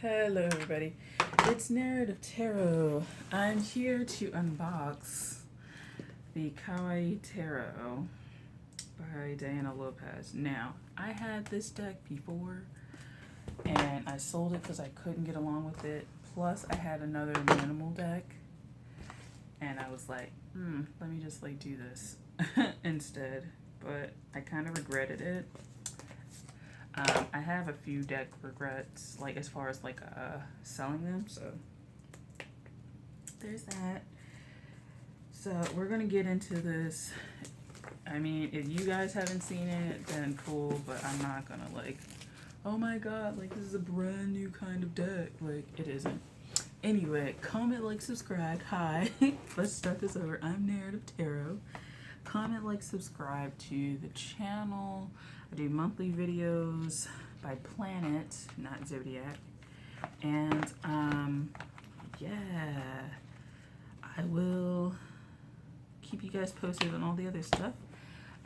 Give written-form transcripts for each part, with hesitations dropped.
Hello everybody, it's Narrative Tarot. I'm here to unbox the Kawaii Tarot by Diana Lopez. Now, I had this deck before and I sold it because I couldn't get along with it. Plus I had another minimal deck and I was like, let me just do this instead. But I kind of regretted it. I have a few deck regrets, as far as selling them, so there's that. So we're gonna get into this. I mean, if you guys haven't seen it, then cool, but I'm not gonna oh my god, this is a brand new kind of deck. It isn't. Anyway, comment, subscribe. Hi, let's start this over. I'm Narrative Tarot. Comment, subscribe to the channel. I do monthly videos by planet, not zodiac. And yeah, I will keep you guys posted on all the other stuff.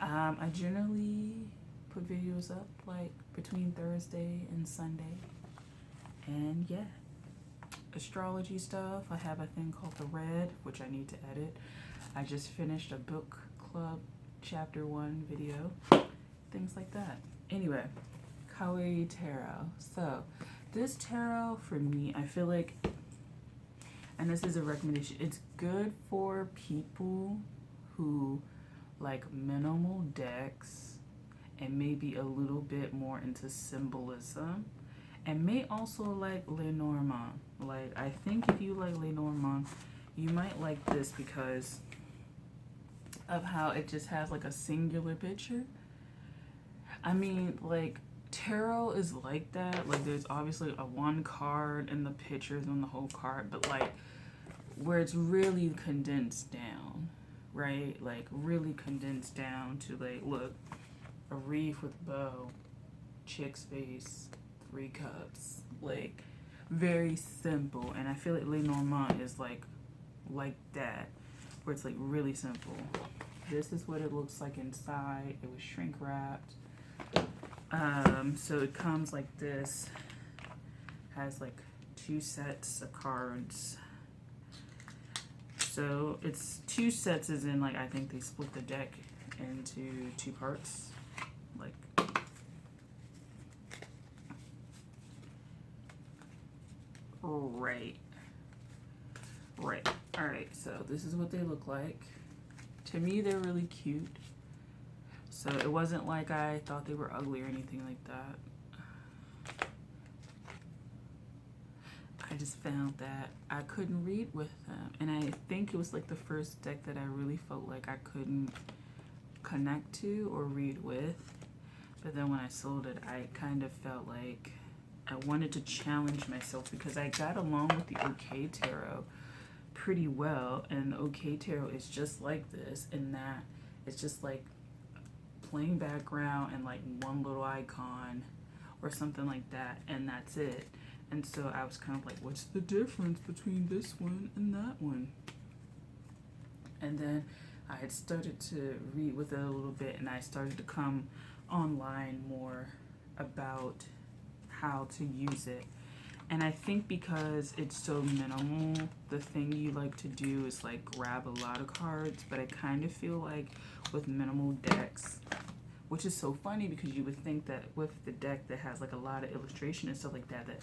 I generally put videos up between Thursday and Sunday. And yeah, astrology stuff. I have a thing called The Red, which I need to edit. I just finished a book club chapter 1 video. Things like that. Anyway, Kawaii Tarot. So, this tarot for me, I feel and this is a recommendation, it's good for people who like minimal decks and maybe a little bit more into symbolism, and may also like Lenormand. I think if you like Lenormand, you might like this because of how it just has a singular picture. I mean, tarot is like that. There's obviously a one card and the pictures on the whole card, but where it's really condensed down, right? Really condensed down to look, a wreath with a bow, chick's face, 3 cups, very simple. And I feel like Lenormand is like that, where it's really simple. This is what it looks like inside. It was shrink wrapped. So it comes like this, has 2 sets of cards. So it's 2 sets as in I think they split the deck into 2 parts. Right. Alright, so this is what they look like. To me, they're really cute. So it wasn't I thought they were ugly or anything like that. I just found that I couldn't read with them. And I think it was the first deck that I really felt I couldn't connect to or read with. But then when I sold it, I kind of felt I wanted to challenge myself, because I got along with the OK Tarot pretty well. And the OK Tarot is just like this, in that it's just plain background and one little icon or something like that, and that's it. And so I was kind of what's the difference between this one and that one? And then I had started to read with it a little bit, and I started to come online more about how to use it. And I think because it's so minimal, the thing you like to do is grab a lot of cards. But I kind of feel with minimal decks, which is so funny because you would think that with the deck that has a lot of illustration and stuff like that, that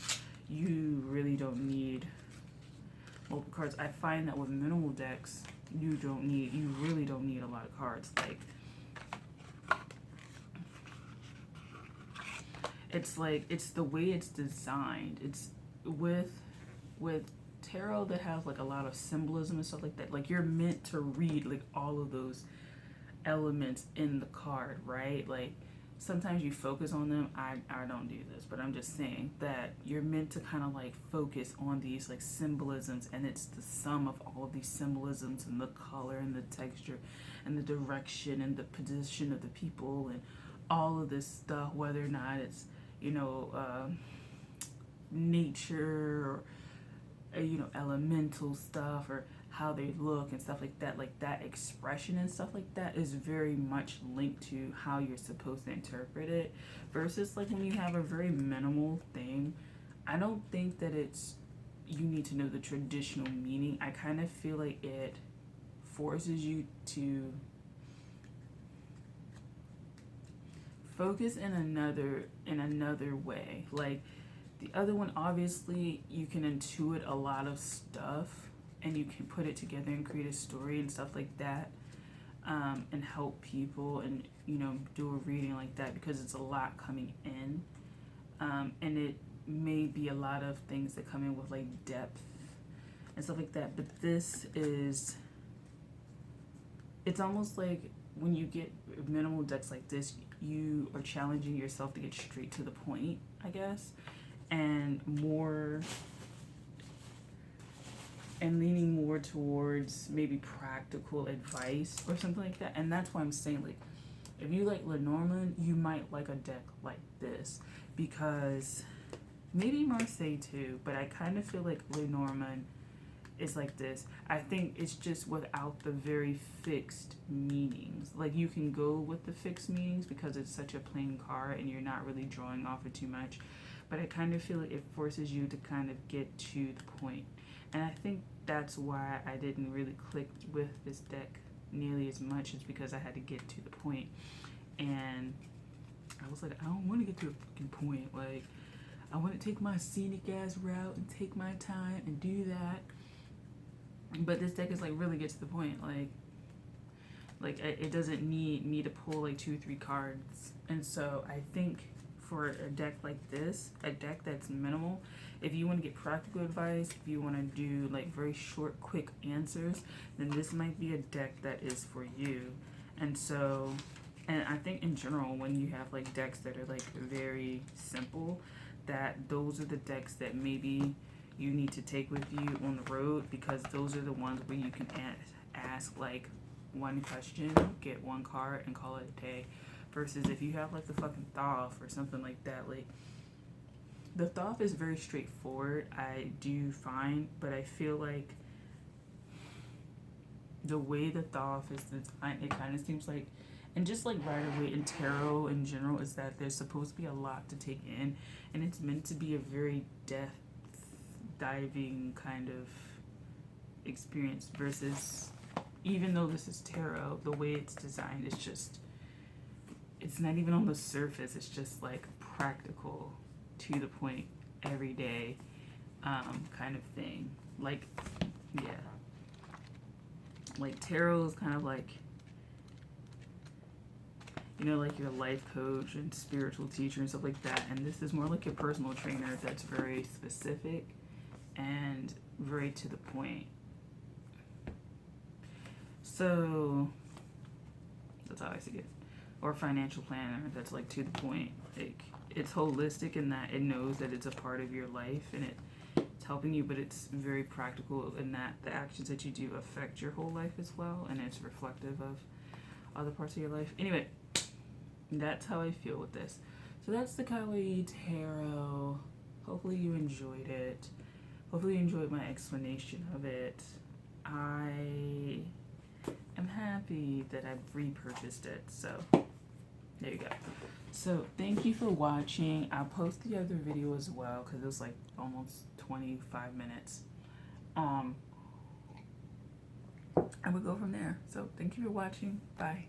you really don't need multiple cards. I find that with minimal decks, you really don't need a lot of cards. It's the way it's designed. It's with tarot that has a lot of symbolism and stuff like that. You're meant to read all of those elements in the card, right? Sometimes you focus on them. I don't do this, but I'm just saying that you're meant to kind of focus on these symbolisms, and it's the sum of all of these symbolisms, and the color and the texture and the direction and the position of the people and all of this stuff, whether or not it's nature or elemental stuff, or how they look and stuff like that. That expression and stuff like that is very much linked to how you're supposed to interpret it, versus when you have a very minimal thing I don't think that it's you need to know the traditional meaning. I kind of feel like it forces you to focus in another way. Like the other one, obviously you can intuit a lot of stuff and you can put it together and create a story and stuff like that, and help people and do a reading like that because it's a lot coming in, and it may be a lot of things that come in with like depth and stuff like that. But this is, it's almost like when you get minimal decks like this, you are challenging yourself to get straight to the point, I guess, and leaning more towards maybe practical advice or something like that. And that's why I'm saying, like, if you like Lenormand, you might like a deck like this, because maybe Marseille too, but I kind of feel like Lenormand is like this. I think it's just without the very fixed meanings. Like, you can go with the fixed meanings because it's such a plain card and you're not really drawing off it too much, but I kind of feel like it forces you to kind of get to the point. And I think that's why I didn't really click with this deck nearly as much, is because I had to get to the point. And I was like, I don't want to get to a fucking point. Like, I want to take my scenic ass route and take my time and do that. But this deck is like really gets to the point. Like it doesn't need me to pull like 2-3 cards. And so I think for a deck like this, a deck that's minimal, if you want to get practical advice, if you want to do like very short, quick answers, then this might be a deck that is for you. And so, and I think in general, when you have like decks that are like very simple, that those are the decks that maybe you need to take with you on the road, because those are the ones where you can ask like one question, get one card, and call it a day. Versus if you have like the fucking Thoth or something like that, like the Thoth is very straightforward, I do find, but I feel like the way the Thoth is designed, it kind of seems like, and just like right away in tarot in general, is that there's supposed to be a lot to take in, and it's meant to be a very depth diving kind of experience. Versus, even though this is tarot, the way it's designed is just, it's not even on the surface, it's just like practical, to the point, everyday kind of thing. Like, yeah, like tarot is kind of like, like your life coach and spiritual teacher and stuff like that, and this is more like your personal trainer that's very specific and very to the point. So that's how I see it. Or financial planner that's like to the point. Like, it's holistic in that it knows that it's a part of your life and it's helping you, but it's very practical in that the actions that you do affect your whole life as well, and it's reflective of other parts of your life. Anyway, that's how I feel with this. So that's the Kawaii Tarot. Hopefully you enjoyed it. Hopefully you enjoyed my explanation of it. I am happy that I've repurchased it. So there you go. So thank you for watching. I'll post the other video as well because it was like almost 25 minutes. And we'll go from there. So thank you for watching. Bye.